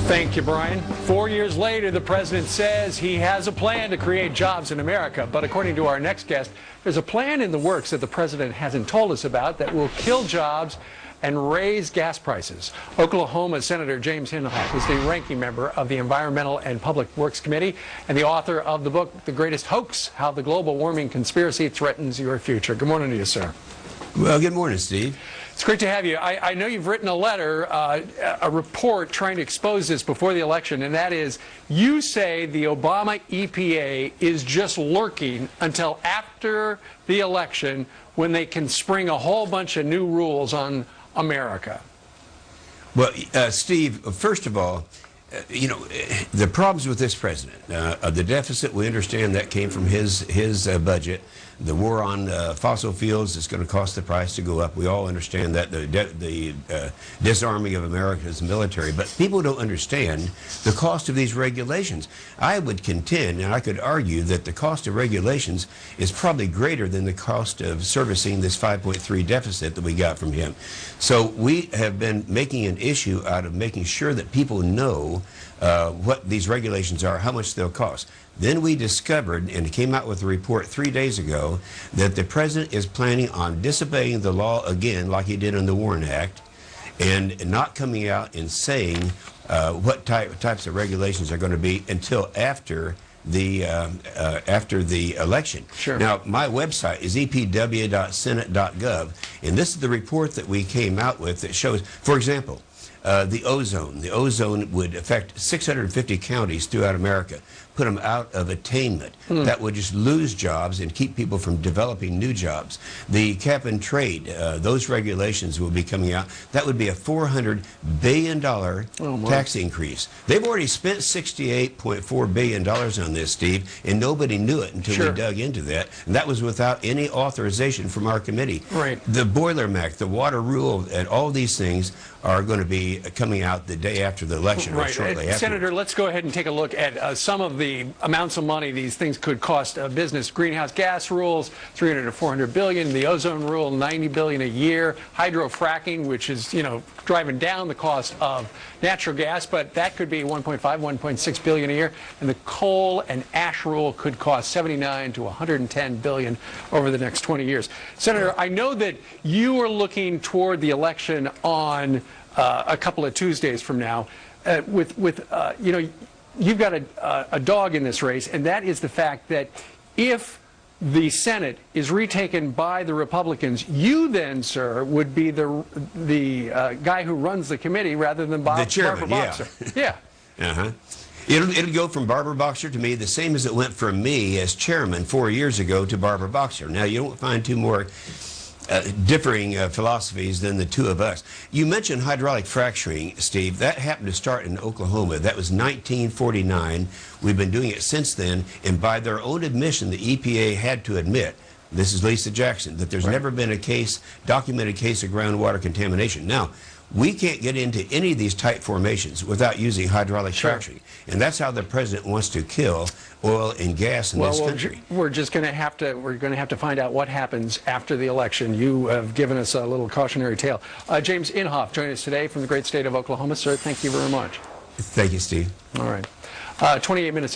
Thank you, Brian. 4 years later, the president says he has a plan to create jobs in America. But according to our next guest, there's a plan in the works that the president hasn't told us about that will kill jobs and raise gas prices. Oklahoma Senator James Inhofe is the ranking member of the Environmental and Public Works Committee and the author of the book, The Greatest Hoax, How the Global Warming Conspiracy Threatens Your Future. Good morning to you, sir. Well, good morning, Steve. It's great to have you. I know you've written a letter, a report trying to expose this before the election, and that is, you say the Obama EPA is just lurking until after the election when they can spring a whole bunch of new rules on America. Well, Steve, first of all, you know, the problems with this president, the deficit, we understand that came from his budget. The war on fossil fuels is going to cost the price to go up. We all understand that, the disarming of America's military. But people don't understand the cost of these regulations. I would contend, and I could argue, that the cost of regulations is probably greater than the cost of servicing this 5.3 deficit that we got from him. So we have been making an issue out of making sure that people know what these regulations are, how much they'll cost. Then we discovered, and came out with a report 3 days ago, that the president is planning on disobeying the law again, like he did in the Warren Act, and not coming out and saying what types of regulations are going to be until after the election. Sure. Now, my website is epw.senate.gov, and this is the report that we came out with that shows, for example, the ozone. The ozone would affect 650 counties throughout America, put them out of attainment. That would just lose jobs and keep people from developing new jobs. The cap and trade, those regulations will be coming out. That would be a $400 billion tax increase. They've already spent $68.4 billion on this, Steve, and nobody knew it until we dug into that. And that was without any authorization from our committee. Right. The Boiler Act, the water rule, and all these things are going to be coming out the day after the election, or shortly after. Senator, let's go ahead and take a look at some of the amounts of money these things could cost a business. Greenhouse gas rules, 300 to 400 billion. The ozone rule, 90 billion a year. Hydrofracking, which is, you know, driving down the cost of natural gas, but that could be 1.5, 1.6 billion a year. And the coal and ash rule could cost 79 to 110 billion over the next 20 years. Senator, I know that you are looking toward the election on a couple of Tuesdays from now, you know, you've got a dog in this race, and that is the fact that if the Senate is retaken by the Republicans, you then, sir, would be the guy who runs the committee rather than Barbara Boxer. Yeah. Uh-huh. It'll go from Barbara Boxer to me the same as it went from me as chairman 4 years ago to Barbara Boxer. Now, you don't find two more differing philosophies than the two of us. You mentioned hydraulic fracturing, Steve. That happened to start in Oklahoma. That was 1949. We've been doing it since then, and by their own admission, the EPA had to admit, this is Lisa Jackson, that there's never been a documented case of groundwater contamination. Now, we can't get into any of these tight formations without using hydraulic fracturing, and that's how the president wants to kill oil and gas in this country. We're just going to have to find out what happens after the election. You have given us a little cautionary tale. James Inhofe joined us today from the great state of Oklahoma. Sir, thank you very much. Thank you, Steve. All right. 28 minutes.